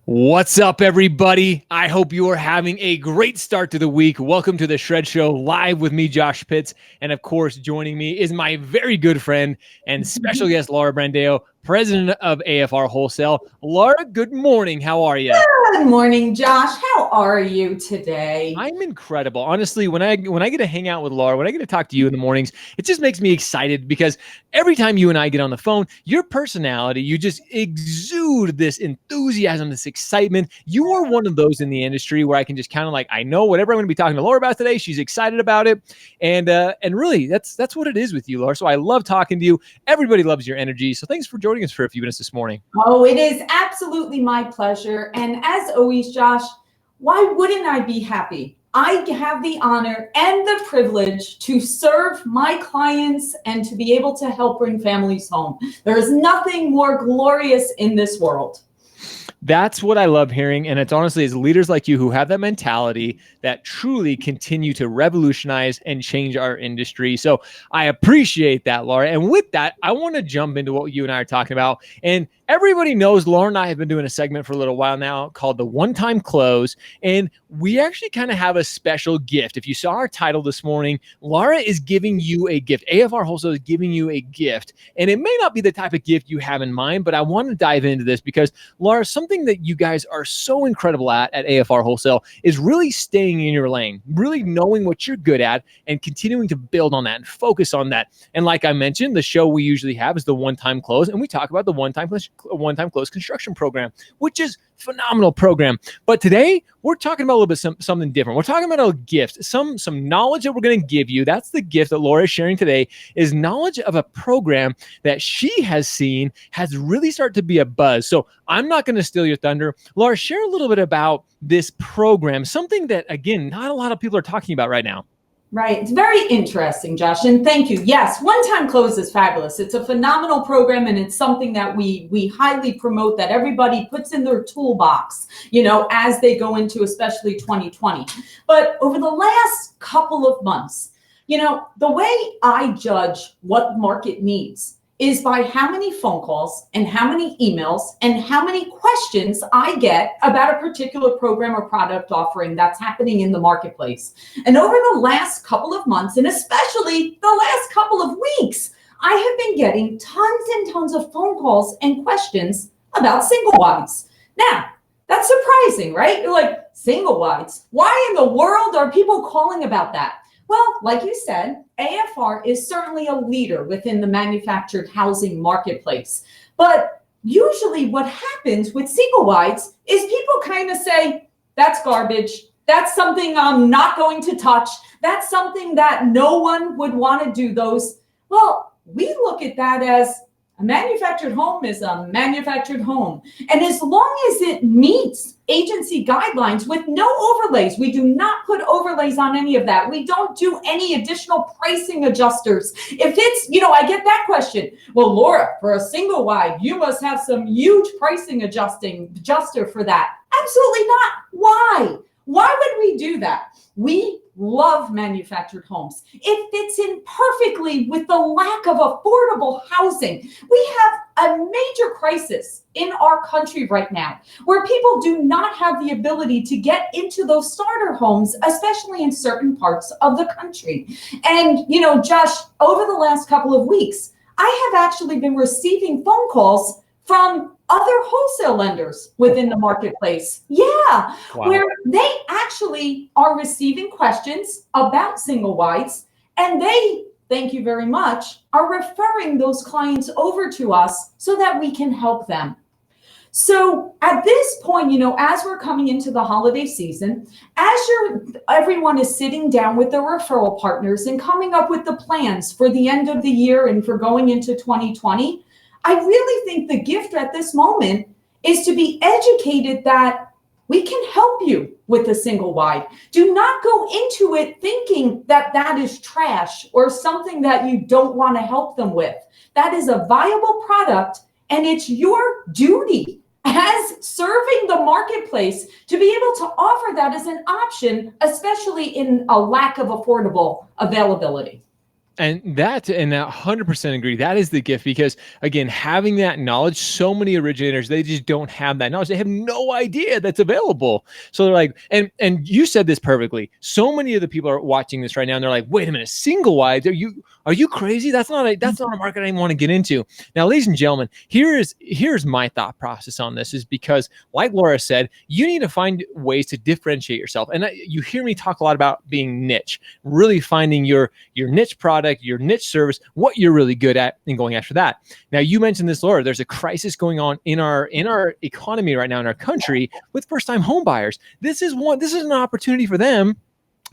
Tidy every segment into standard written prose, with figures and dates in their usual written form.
What's up, everybody? I hope you are having a great start to the week. Welcome to the Shred Show live with me, Josh Pitts. And of course, joining me is my very good friend and special guest, Laura Brandao, president of AFR Wholesale. Laura, good morning. How are you? Good morning, Josh. How are you today? I'm incredible. Honestly, when I get to hang out with Laura, when I get to talk to you in the mornings, it just makes me excited because every time you and I get on the phone, your personality, you just exude this enthusiasm, this excitement. You are one of those in the industry where I can just kind of I know whatever I'm going to be talking to Laura about today, she's excited about it. And really, that's what it is with you, Laura. So I love talking to you. Everybody loves your energy. So thanks for joining us for a few minutes this morning. Oh, it is absolutely my pleasure. And as always, Josh, why wouldn't I be happy? I have the honor and the privilege to serve my clients and to be able to help bring families home. There is nothing more glorious in this world. That's what I love hearing. And it's honestly, as leaders like you who have that mentality that truly continue to revolutionize and change our industry. So I appreciate that, Laura. And with that, I want to jump into what you and I are talking about. And everybody knows Laura and I have been doing a segment for a little while now called the one-time close. And we actually kind of have a special gift. If you saw our title this morning, Laura is giving you a gift. AFR Wholesale is giving you a gift. And it may not be the type of gift you have in mind, but I want to dive into this because, Laura, something that you guys are so incredible at AFR Wholesale is really staying in your lane, really knowing what you're good at and continuing to build on that and focus on that. And like I mentioned, the show we usually have is the one-time close, and we talk about the one-time close construction program, which is phenomenal program. But today we're talking about a little bit something different. We're talking about a gift, some knowledge that we're going to give you. That's the gift that Laura is sharing today, is knowledge of a program that she has seen has really started to be a buzz. So I'm not going to steal your thunder. Laura, share a little bit about this program, something that, again, not a lot of people are talking about right now. Right. It's very interesting, Josh. And thank you. Yes, one-time close is fabulous. It's a phenomenal program, and it's something that we highly promote, that everybody puts in their toolbox, as they go into especially 2020. But over the last couple of months, the way I judge what the market needs is by how many phone calls and how many emails and how many questions I get about a particular program or product offering that's happening in the marketplace. And over the last couple of months, and especially the last couple of weeks, I have been getting tons and tons of phone calls and questions about single wides. Now, that's surprising, right? You're like, single wides? Why in the world are people calling about that? Well, like you said, AFR is certainly a leader within the manufactured housing marketplace. But usually what happens with single wides is people kind of say, that's garbage. That's something I'm not going to touch. That's something that no one would want to do those. Well, we look at that as a manufactured home is a manufactured home. And as long as it meets agency guidelines with no overlays, we do not put overlays on any of that. We don't do any additional pricing adjusters. If it's, I get that question. Well, Laura, for a single wide, you must have some huge pricing adjuster for that. Absolutely not. Why? Why would we do that? We love manufactured homes. It fits in perfectly with the lack of affordable housing. We have a major crisis in our country right now where people do not have the ability to get into those starter homes, especially in certain parts of the country. And, Josh, over the last couple of weeks, I have actually been receiving phone calls from other wholesale lenders within the marketplace. Yeah, wow. Where they actually are receiving questions about single wides, and they, thank you very much, are referring those clients over to us so that we can help them. So at this point, as we're coming into the holiday season, everyone is sitting down with their referral partners and coming up with the plans for the end of the year and for going into 2020, I really think the gift at this moment is to be educated that we can help you with a single wide. Do not go into it thinking that that is trash or something that you don't want to help them with. That is a viable product, and it's your duty as serving the marketplace to be able to offer that as an option, especially in a lack of affordable availability. And that 100% agree. That is the gift because, again, having that knowledge, so many originators, they just don't have that knowledge. They have no idea that's available. So they're like, and you said this perfectly. So many of the people are watching this right now and they're like, wait a minute, single wide? Are you crazy? That's not a market I even want to get into. Now, ladies and gentlemen, here's my thought process on this is because, like Laura said, you need to find ways to differentiate yourself. And you hear me talk a lot about being niche, really finding your niche product, your niche service, what you're really good at, and going after that. Now, you mentioned this, Laura. There's a crisis going on in our economy right now in our country with first-time home buyers. This is an opportunity for them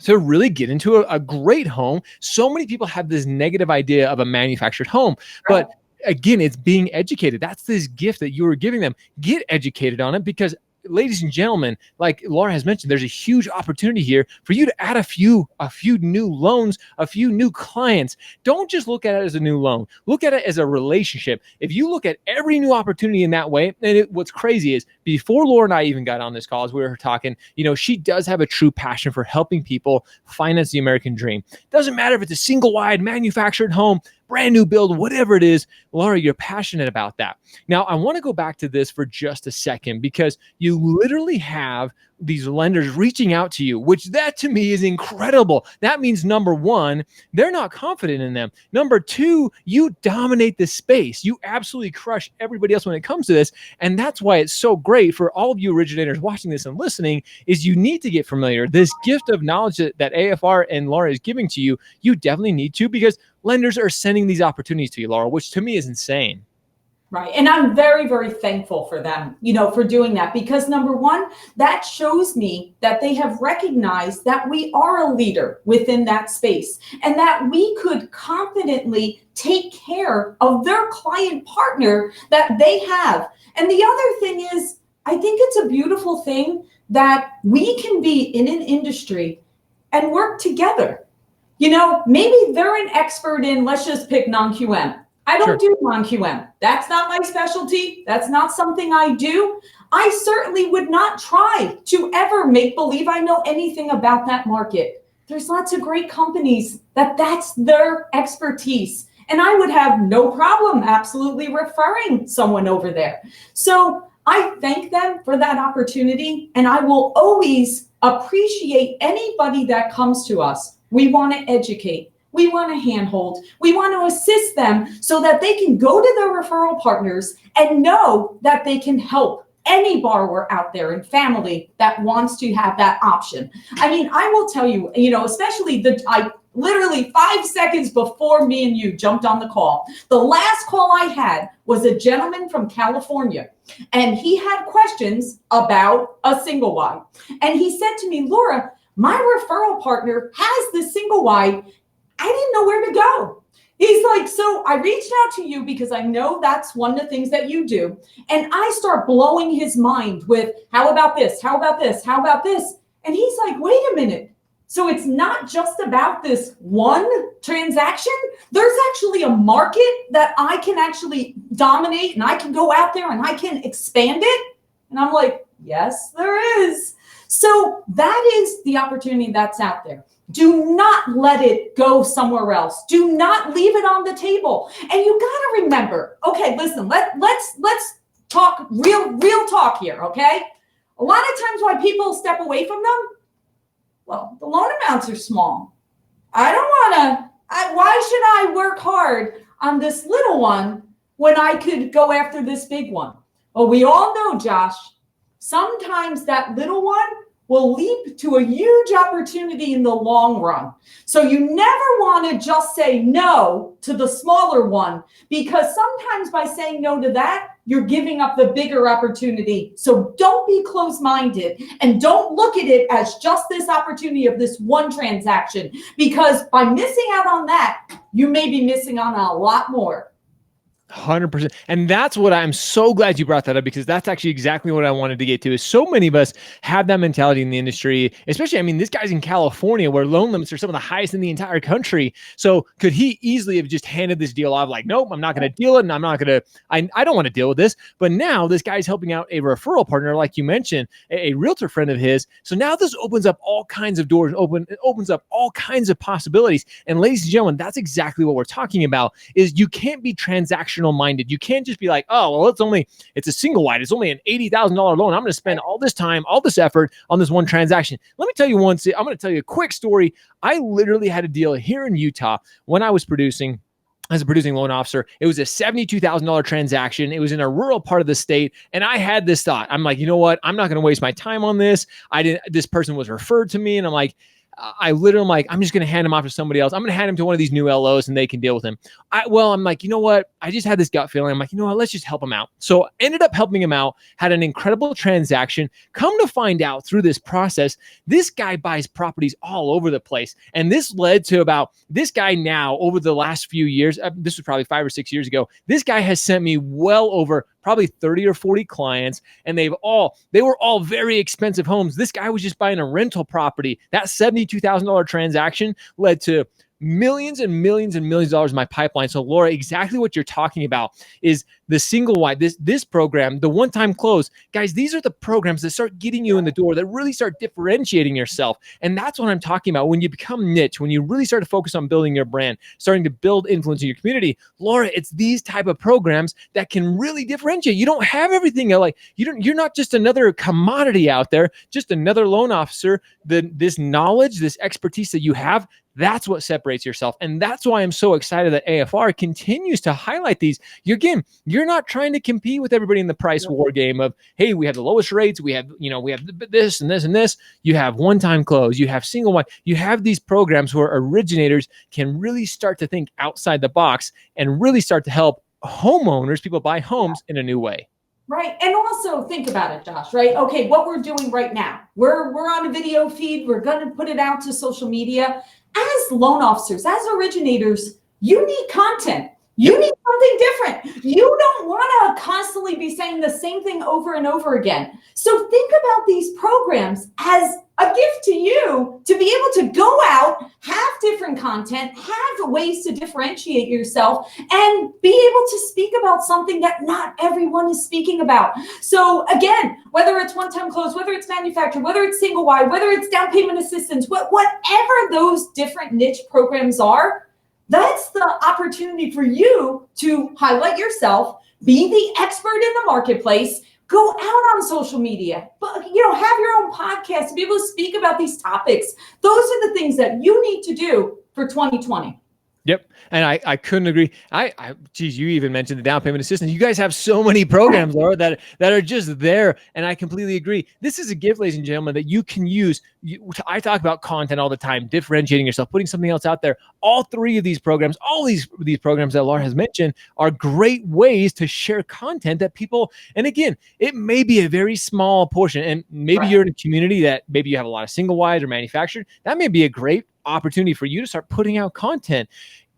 to really get into a great home. So many people have this negative idea of a manufactured home, but again, it's being educated. That's this gift that you were giving them. Get educated on it because, ladies and gentlemen, like Laura has mentioned, there's a huge opportunity here for you to add a few new loans, a few new clients. Don't just look at it as a new loan. Look at it as a relationship. If you look at every new opportunity in that way, and what's crazy is before Laura and I even got on this call, as we were talking, she does have a true passion for helping people finance the American dream. Doesn't matter if it's a single wide manufactured home, brand new build, whatever it is, Laura, you're passionate about that. Now, I want to go back to this for just a second because you literally have these lenders reaching out to you, which that to me is incredible. That means number one, they're not confident in them. Number two, you dominate the space. You absolutely crush everybody else when it comes to this. And that's why it's so great for all of you originators watching this and listening is you need to get familiar. This gift of knowledge that AFR and Laura is giving to you, you definitely need to because lenders are sending these opportunities to you, Laura, which to me is insane. Right. And I'm very, very thankful for them, for doing that, because number one, that shows me that they have recognized that we are a leader within that space and that we could confidently take care of their client partner that they have. And the other thing is, I think it's a beautiful thing that we can be in an industry and work together. Maybe they're an expert in, let's just pick non-QM. I don't do non-QM. That's not my specialty. That's not something I do. I certainly would not try to ever make believe I know anything about that market. There's lots of great companies that's their expertise. And I would have no problem absolutely referring someone over there. So I thank them for that opportunity. And I will always appreciate anybody that comes to us. We want to educate. We want to handhold. We want to assist them so that they can go to their referral partners and know that they can help any borrower out there and family that wants to have that option. I mean, I will tell you, especially I literally 5 seconds before me and you jumped on the call, the last call I had was a gentleman from California, and he had questions about a single wide. And he said to me, Laura, my referral partner has this single wide. I didn't know where to go. He's like, so I reached out to you because I know that's one of the things that you do. And I start blowing his mind with, how about this? How about this? How about this? And he's like, wait a minute. So it's not just about this one transaction. There's actually a market that I can actually dominate and I can go out there and I can expand it. And I'm like, yes, there is. So that is the opportunity that's out there. Do not let it go somewhere else. Do not leave it on the table. And you got to remember, okay, listen, let's talk real talk here, okay? A lot of times why people step away from them, well, the loan amounts are small. I don't want to, why should I work hard on this little one when I could go after this big one? Well, we all know, Josh, sometimes that little one will leap to a huge opportunity in the long run. So you never want to just say no to the smaller one, because sometimes by saying no to that, you're giving up the bigger opportunity. So don't be closed-minded and don't look at it as just this opportunity of this one transaction, because by missing out on that, you may be missing on a lot more. 100%. And that's what I'm so glad you brought that up, because that's actually exactly what I wanted to get to. Is so many of us have that mentality in the industry, especially, I mean, this guy's in California where loan limits are some of the highest in the entire country. So could he easily have just handed this deal off like, nope, I'm not going to deal it. And I'm not going to, I don't want to deal with this. But now this guy's helping out a referral partner, like you mentioned, a realtor friend of his. So now this opens up all kinds of doors, it opens up all kinds of possibilities. And ladies and gentlemen, that's exactly what we're talking about. Is you can't be transactional minded. You can't just be like, oh, well, it's a single wide. It's only an $80,000 loan. I'm going to spend all this time, all this effort on this one transaction. Let me tell you I'm going to tell you a quick story. I literally had a deal here in Utah when I was producing as a producing loan officer. It was a $72,000 transaction. It was in a rural part of the state. And I had this thought. I'm like, you know what? I'm not going to waste my time on this. This person was referred to me, and I'm like, I'm just going to hand him off to somebody else. I'm going to hand him to one of these new LOs and they can deal with him. I'm like, you know what? I just had this gut feeling. I'm like, you know what? Let's just help him out. So ended up helping him out, had an incredible transaction. Come to find out through this process, this guy buys properties all over the place. And this led to this guy now over the last few years, this was probably 5 or 6 years ago, this guy has sent me well over probably 30 or 40 clients, and they were all very expensive homes. This guy was just buying a rental property. That $72,000 transaction led to millions and millions and millions of dollars in my pipeline. So Laura, exactly what you're talking about is the single wide, this program, the one-time close. Guys, these are the programs that start getting you in the door, that really start differentiating yourself. And that's what I'm talking about. When you become niche, when you really start to focus on building your brand, starting to build influence in your community, Laura, it's these type of programs that can really differentiate. You don't have everything. You're not just another commodity out there, just another loan officer. This knowledge, this expertise that you have, that's what separates yourself. And that's why I'm so excited that AFR continues to highlight these. You're not trying to compete with everybody in the price war game of, hey, we have the lowest rates. We have this and this and this. You have one-time close. You have single one. You have these programs where originators can really start to think outside the box and really start to help homeowners, people buy homes in a new way. Right. And also think about it, Josh, right? Okay, what we're doing right now, we're on a video feed. We're going to put it out to social media. As loan officers, as originators, you need content. You need something different. You don't want to constantly be saying the same thing over and over again. So think about these programs as a gift to you to be able to go out, have different content, have ways to differentiate yourself, and be able to speak about something that not everyone is speaking about. So again, whether it's one-time close, whether it's manufactured, whether it's single wide, whether it's down payment assistance, whatever those different niche programs are, that's the opportunity for you to highlight yourself, be the expert in the marketplace, go out on social media, but have your own podcast to be able to speak about these topics. Those are the things that you need to do for 2020. Yep. And I couldn't agree. Geez, you even mentioned the down payment assistance. You guys have so many programs, Laura, that are just there. And I completely agree. This is a gift, ladies and gentlemen, that you can use. I talk about content all the time, differentiating yourself, putting something else out there. All three of these programs, all these programs that Laura has mentioned are great ways to share content that people, and again, it may be a very small portion. And maybe you're in a community that maybe you have a lot of single wides or manufactured. That may be a great opportunity for you to start putting out content.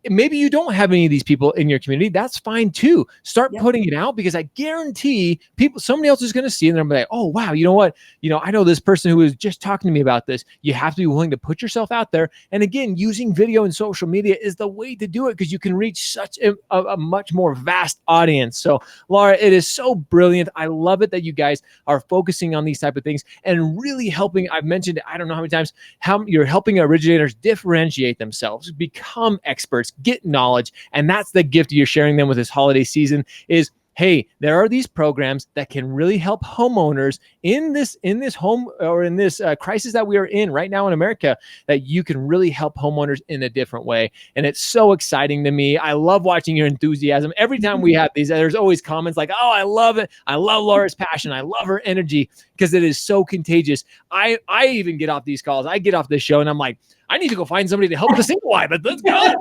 Maybe you don't have any of these people in your community. That's fine too. Start putting it out, because I guarantee somebody else is going to see it and they're like, oh, wow, you know what? I know this person who was just talking to me about this. You have to be willing to put yourself out there. And again, using video and social media is the way to do it, because you can reach such a much more vast audience. So Laura, it is so brilliant. I love it that you guys are focusing on these type of things and really helping. I've mentioned, I don't know how many times, how you're helping originators differentiate themselves, become experts, get knowledge. And that's the gift you're sharing them with this holiday season is, hey, there are these programs that can really help homeowners in this home or in this crisis that we are in right now in America, that you can really help homeowners in a different way. And it's so exciting to me. I love watching your enthusiasm. Every time we have these, there's always comments like, oh, I love it. I love Laura's passion. I love her energy, because it is so contagious. I even get off these calls. I get off this show and I'm like, I need to go find somebody to help with a single wide, but let's go.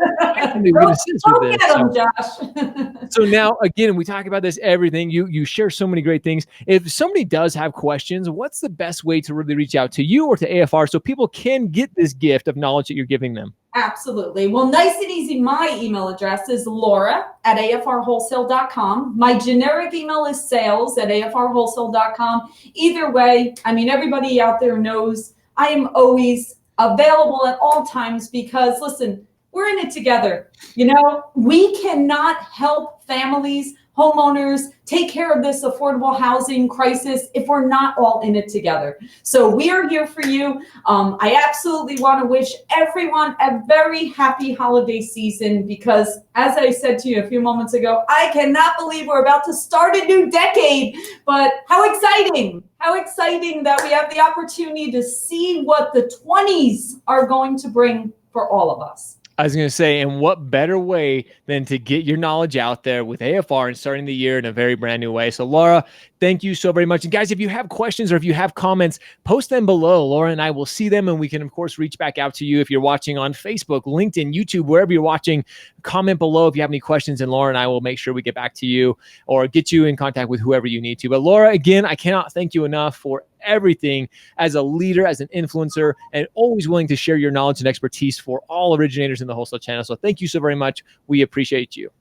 So now, again, we talk about this, everything. You share so many great things. If somebody does have questions, what's the best way to really reach out to you or to AFR so people can get this gift of knowledge that you're giving them? Absolutely. Well, nice and easy. My email address is laura@afrwholesale.com. My generic email is sales@afrwholesale.com. Either way, I mean, everybody out there knows I am always available at all times because, listen, we're in it together. You know, we cannot help families, homeowners take care of this affordable housing crisis if we're not all in it together. So we are here for you. I absolutely want to wish everyone a very happy holiday season because, as I said to you a few moments ago, I cannot believe we're about to start a new decade. But how exciting! How exciting that we have the opportunity to see what the 20s are going to bring for all of us. I was going to say, and what better way than to get your knowledge out there with AFR and starting the year in a very brand new way. So Laura, thank you so very much. And guys, if you have questions or if you have comments, post them below. Laura and I will see them, and we can, of course, reach back out to you. If you're watching on Facebook, LinkedIn, YouTube, wherever you're watching, comment below if you have any questions, and Laura and I will make sure we get back to you or get you in contact with whoever you need to. But Laura, again, I cannot thank you enough for everything as a leader, as an influencer, and always willing to share your knowledge and expertise for all originators in the wholesale channel. So thank you so very much. We appreciate you.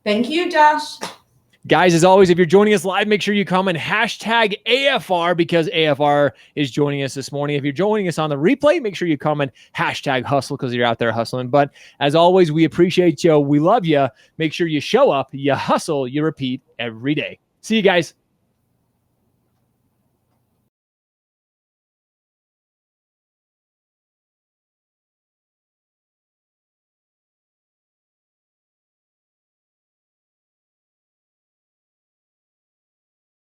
Thank you, Josh. Guys, as always, if you're joining us live, make sure you comment hashtag AFR because AFR is joining us this morning. If you're joining us on the replay, make sure you comment hashtag hustle because you're out there hustling. But as always, we appreciate you. We love you. Make sure you show up, you hustle, you repeat every day. See you guys.